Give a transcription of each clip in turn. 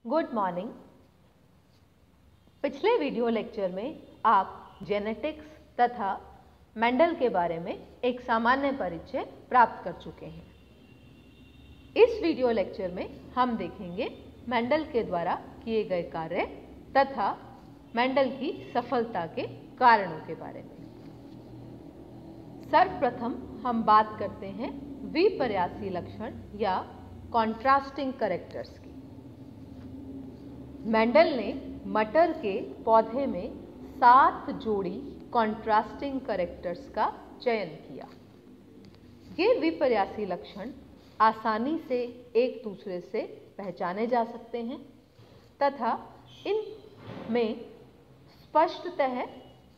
Good morning. पिछले video lecture में आप जेनेटिक्स तथा मेंडल के बारे में एक सामान्य परिचय प्राप्त कर चुके हैं। इस वीडियो लेक्चर में हम देखेंगे मेंडल के द्वारा किए गए कार्य तथा मेंडल की सफलता के कारणों के बारे में। सर्वप्रथम हम बात करते हैं विपर्यासी लक्षण या कॉन्ट्रास्टिंग कैरेक्टर्स की। मेंडल ने मटर के पौधे में 7 जोड़ी कॉन्ट्रास्टिंग कैरेक्टर्स का चयन किया। ये विपर्यासी लक्षण आसानी से एक दूसरे से पहचाने जा सकते हैं तथा इनमें स्पष्टतः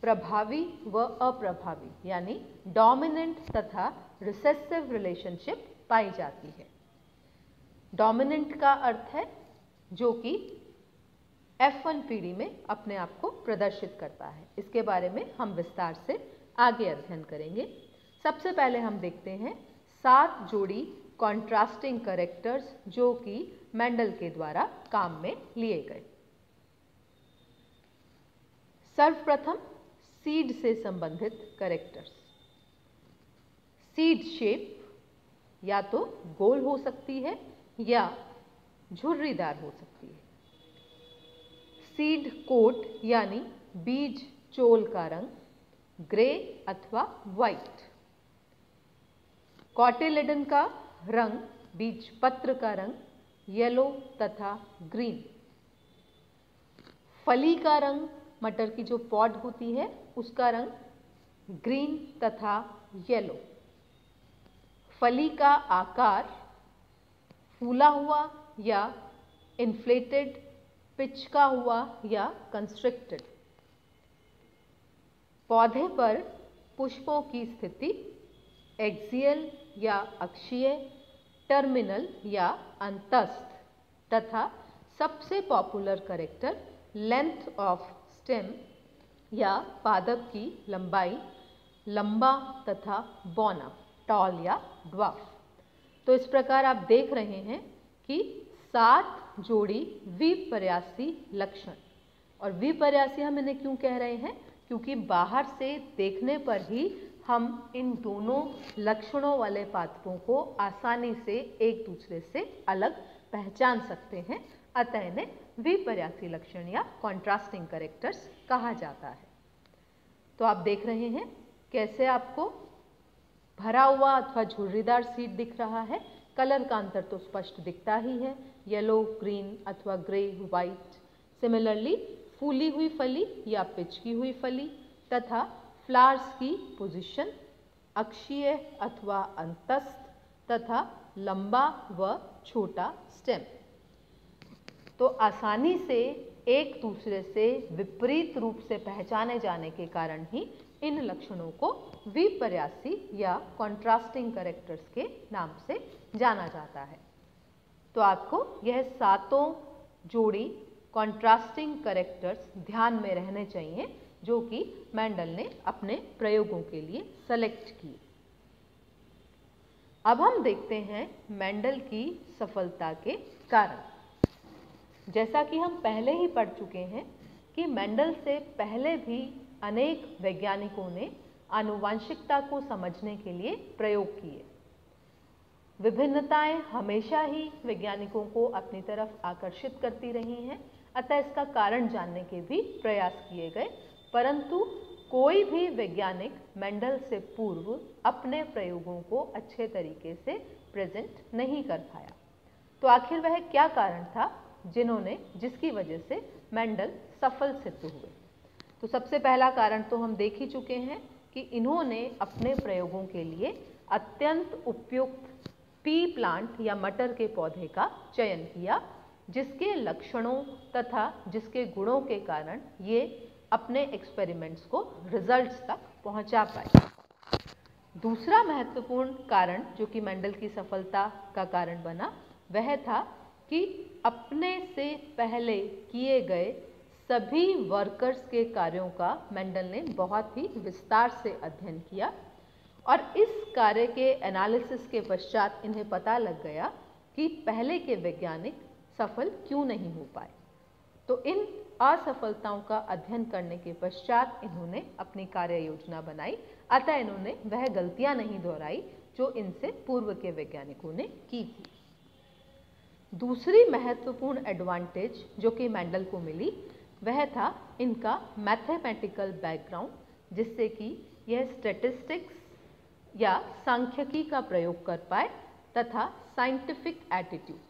प्रभावी व अप्रभावी यानी डोमिनेंट तथा रिसेसिव रिलेशनशिप पाई जाती है। डोमिनेंट का अर्थ है जो कि F1 पीढ़ी में अपने आप को प्रदर्शित करता है। इसके बारे में हम विस्तार से आगे अध्ययन करेंगे। सबसे पहले हम देखते हैं 7 जोड़ी कॉन्ट्रास्टिंग कैरेक्टर्स जो कि मेंडल के द्वारा काम में लिए गए। सर्वप्रथम सीड से संबंधित कैरेक्टर्स। सीड शेप या तो गोल हो सकती है या झुर्रीदार हो सकती है। सीड कोट यानी बीज चोल का रंग ग्रे अथवा व्हाइट। कॉटिलेडन का रंग बीज पत्र का रंग येलो तथा ग्रीन। फली का रंग मटर की जो पॉड होती है उसका रंग ग्रीन तथा येलो। फली का आकार फूला हुआ या इन्फ्लेटेड, पिचका हुआ या कंस्ट्रिक्टेड। पौधे पर पुष्पों की स्थिति एक्सियल या अक्षीय, टर्मिनल या अंतस्थ तथा सबसे popular character length of stem या पादप की लंबाई लंबा तथा बौना, टॉल या ड्वार्फ। तो इस प्रकार आप देख रहे हैं कि 7 जोड़ी विपर्यासी लक्षण। और विपर्यासी हम इन्हें क्यों कह रहे हैं? क्योंकि बाहर से देखने पर ही हम इन दोनों लक्षणों वाले पादपों को आसानी से एक दूसरे से अलग पहचान सकते हैं। अतः इन्हें विपर्यासी लक्षण या कॉन्ट्रास्टिंग कैरेक्टर्स कहा जाता है। तो आप देख रहे हैं कैसे आपको भरा हुआ अथवा झुर्रीदार सीड दिख रहा है। कलर का अंतर तो स्पष्ट दिखता ही है, येलो, ग्रीन अथवा ग्रे, व्हाइट। सिमिलरली फूली हुई फली या पिचकी हुई फली तथा फ्लावर्स की पोजीशन अक्षीय अथवा अंतस्थ तथा लंबा व छोटा स्टेम। तो आसानी से एक दूसरे से विपरीत रूप से पहचाने जाने के कारण ही इन लक्षणों को विपर्यासी या कॉन्ट्रास्टिंग कैरेक्टर्स के नाम से जाना जाता है। तो आपको यह 7 जोड़ी कॉन्ट्रास्टिंग कैरेक्टर्स ध्यान में रहने चाहिए जो कि मेंडल ने अपने प्रयोगों के लिए सेलेक्ट किए। अब हम देखते हैं मेंडल की सफलता के कारण। जैसा कि हम पहले ही पढ़ चुके हैं कि मेंडल से पहले भी अनेक वैज्ञानिकों ने आनुवंशिकता को समझने के लिए प्रयोग किए। विभिन्नताएं हमेशा ही वैज्ञानिकों को अपनी तरफ आकर्षित करती रही हैं, अतः इसका कारण जानने के भी प्रयास किए गए, परंतु कोई भी वैज्ञानिक मेंडल से पूर्व अपने प्रयोगों को अच्छे तरीके से प्रेजेंट नहीं कर पाया। तो आखिर वह क्या कारण था जिसकी वजह से मेंडल सफल सिद्ध हुए? तो सबसे पहला कारण तो हम देख ही चुके हैं कि इन्होंने अपने प्रयोगों के लिए अत्यंत उपयुक्त पी प्लांट या मटर के पौधे का चयन किया, जिसके लक्षणों तथा जिसके गुणों के कारण ये अपने एक्सपेरिमेंट्स को रिजल्ट्स तक पहुंचा पाए। दूसरा महत्वपूर्ण कारण जो कि मेंडल की सफलता का कारण बना वह था कि अपने से पहले किए गए सभी वर्कर्स के कार्यों का मेंडल ने बहुत ही विस्तार से अध्ययन किया और इस कार्य के एनालिसिस के पश्चात इन्हें पता लग गया कि पहले के वैज्ञानिक सफल क्यों नहीं हो पाए। तो इन असफलताओं का अध्ययन करने के पश्चात इन्होंने अपनी कार्य योजना बनाई, अतः इन्होंने वह गलतियां नहीं दोहराई जो इनसे पूर्व के वैज्ञानिकों ने की थी। दूसरी महत्वपूर्ण एडवांटेज जो कि मेंडल को मिली वह था इनका मैथमेटिकल बैकग्राउंड, जिससे कि यह स्टैटिस्टिक्स या सांख्यिकी का प्रयोग कर पाए तथा साइंटिफिक एटीट्यूड,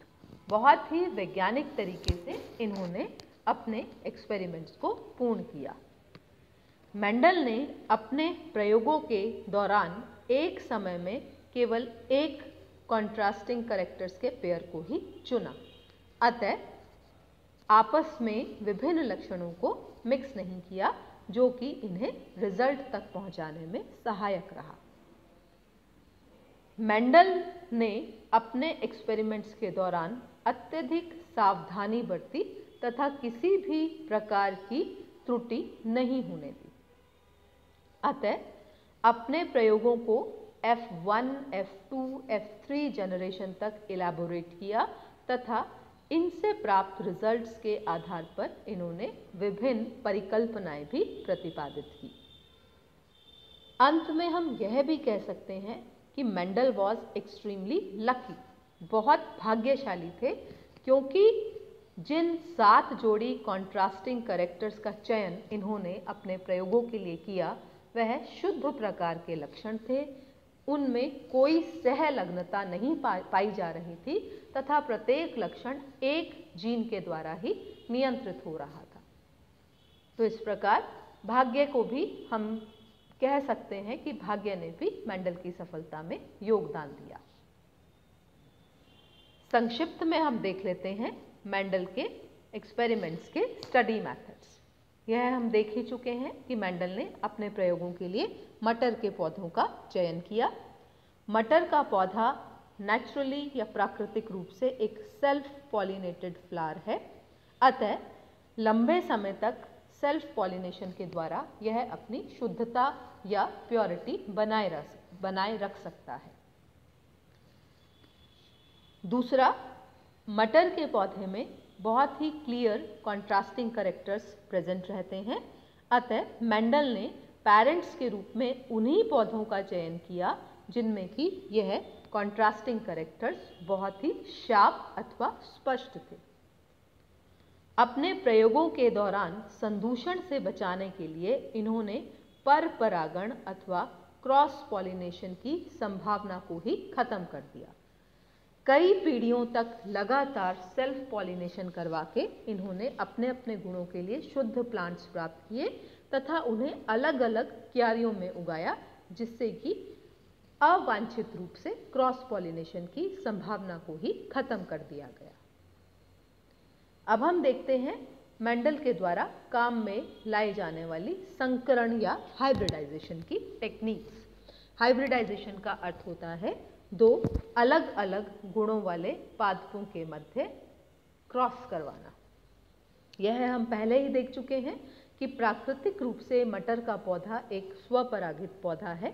बहुत ही वैज्ञानिक तरीके से इन्होंने अपने एक्सपेरिमेंट्स को पूर्ण किया। मेंडल ने अपने प्रयोगों के दौरान एक समय में केवल एक कॉन्ट्रास्टिंग कैरेक्टर्स के पेयर को ही चुना, अतः आपस में विभिन्न लक्षणों को मिक्स नहीं किया, जो कि इन्हें रिजल्ट तक पहुंचाने में सहायक रहा। मेंडल ने अपने एक्सपेरिमेंट्स के दौरान अत्यधिक सावधानी बरती तथा किसी भी प्रकार की त्रुटि नहीं होने दी, अतः अपने प्रयोगों को F1, F2, F3 जनरेशन तक इलैबोरेट किया तथा इनसे प्राप्त रिजल्ट्स के आधार पर इन्होंने विभिन्न परिकल्पनाएं भी प्रतिपादित की। अंत में हम यह भी कह सकते हैं कि मेंडल वॉज एक्सट्रीमली लकी, बहुत भाग्यशाली थे, क्योंकि जिन 7 जोड़ी कॉन्ट्रास्टिंग कैरेक्टर्स का चयन इन्होंने अपने प्रयोगों के लिए किया वह शुद्ध प्रकार के लक्षण थे, उनमें कोई सहलग्नता नहीं पाई जा रही थी तथा प्रत्येक लक्षण एक जीन के द्वारा ही नियंत्रित हो रहा था। तो इस प्रकार भाग्य को भी हम कह सकते हैं कि भाग्य ने भी मेंडल की सफलता में योगदान दिया। संक्षिप्त में हम देख लेते हैं मेंडल के एक्सपेरिमेंट्स के स्टडी मेथड्स। यह हम देख ही चुके हैं कि मेंडल ने अपने प्रयोगों के लिए मटर के पौधों का चयन किया। मटर का पौधा नेचुरली या प्राकृतिक रूप से एक सेल्फ पॉलिनेटेड फ्लावर है, अतः लंबे समय तक सेल्फ पॉलिनेशन के द्वारा यह अपनी शुद्धता या प्योरिटी बनाए रख सकता है। दूसरा, मटर के पौधे में बहुत ही क्लियर कॉन्ट्रास्टिंग कैरेक्टर्स प्रेजेंट रहते हैं, अतः मेंडल ने पेरेंट्स के रूप में उन्हीं पौधों का चयन किया जिनमें कि यह कॉन्ट्रास्टिंग कैरेक्टर्स बहुत ही शार्प अथवा स्पष्ट थे। अपने प्रयोगों के दौरान संदूषण से बचाने के लिए इन्होंने पर परागण अथवा क्रॉस पॉलिनेशन की संभावना को ही खत्म कर दिया। कई पीढ़ियों तक लगातार सेल्फ पॉलिनेशन करवा के इन्होंने अपने अपने गुणों के लिए शुद्ध प्लांट्स प्राप्त किए तथा उन्हें अलग अलग क्यारियों में उगाया, जिससे कि अवांछित रूप से क्रॉस पॉलिनेशन की संभावना को ही खत्म कर दिया गया। अब हम देखते हैं मेंडल के द्वारा काम में लाई जाने वाली संकरण या हाइब्रिडाइजेशन की टेक्निक्स। हाइब्रिडाइजेशन का अर्थ होता है दो अलग अलग गुणों वाले पादपों के मध्य क्रॉस करवाना। यह हम पहले ही देख चुके हैं कि प्राकृतिक रूप से मटर का पौधा एक स्वपरागित पौधा है,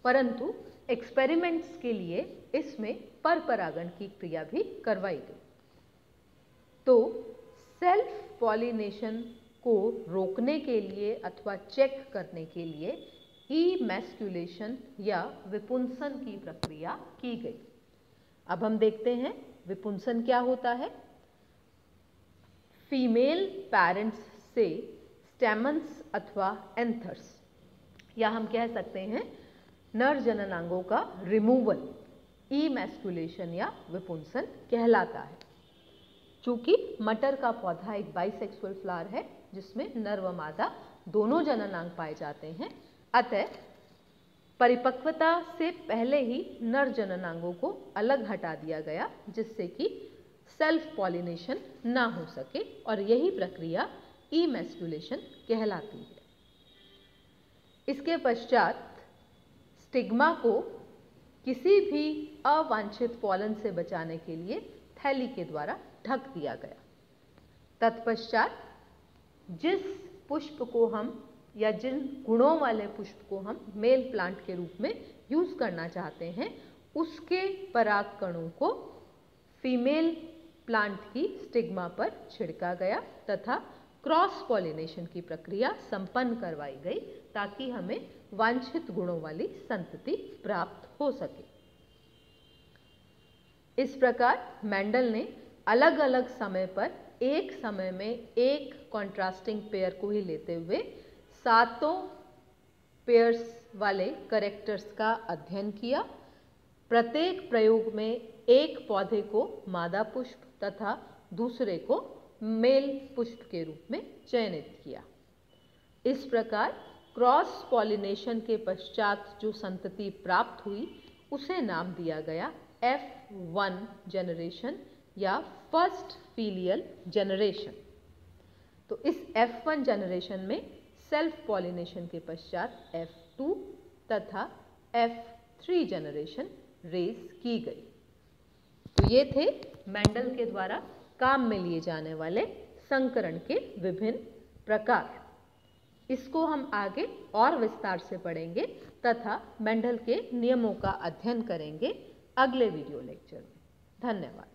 परंतु एक्सपेरिमेंट्स के लिए इसमें पर परागण की क्रिया भी करवाई गई। तो सेल्फ पॉलिनेशन को रोकने के लिए अथवा चेक करने के लिए इमैस्कुलेशन या विपुंसन की प्रक्रिया की गई। अब हम देखते हैं विपुंसन क्या होता है। फीमेल पेरेंट्स से स्टेमन्स अथवा एंथर्स या हम कह सकते हैं नर जननांगों का रिमूवल इमैस्कुलेशन या विपुंसन कहलाता है। चूंकि मटर का पौधा एक बाइसेक्सुअल फ्लावर है जिसमें नर व मादा दोनों जननांग पाए जाते हैं, अतः परिपक्वता से पहले ही नर जननांगों को अलग हटा दिया गया जिससे कि सेल्फ पॉलिनेशन ना हो सके, और यही प्रक्रिया इमैस्कुलेशन कहलाती है। इसके पश्चात स्टिग्मा को किसी भी अवांछित पॉलन से बचाने के लिए थैली के द्वारा ढक दिया गया। तत्पश्चात जिस पुष्प को हम या जिन गुणों वाले पुष्प को हम मेल प्लांट के रूप में यूज करना चाहते हैं उसके पराग कणों को फीमेल प्लांट की स्टिग्मा पर छिड़का गया तथा क्रॉस पॉलिनेशन की प्रक्रिया संपन्न करवाई गई ताकि हमें वांछित गुणों वाली संतति प्राप्त हो सके। इस प्रकार मेंडल ने अलग अलग समय पर एक समय में एक कॉन्ट्रास्टिंग पेयर को ही लेते हुए 7 पेयर्स वाले कैरेक्टर्स का अध्ययन किया। प्रत्येक प्रयोग में एक पौधे को मादा पुष्प तथा दूसरे को मेल पुष्प के रूप में चयनित किया। इस प्रकार क्रॉस पॉलिनेशन के पश्चात जो संतति प्राप्त हुई उसे नाम दिया गया F1 जनरेशन या फर्स्ट फीलियल जनरेशन। तो इस F1 जनरेशन में सेल्फ पॉलिनेशन के पश्चात F2 तथा F3 जनरेशन रेज की गई। तो ये थे मेंडल के द्वारा काम में लिए जाने वाले संकरण के विभिन्न प्रकार। इसको हम आगे और विस्तार से पढ़ेंगे तथा मेंडल के नियमों का अध्ययन करेंगे अगले वीडियो लेक्चर में। धन्यवाद।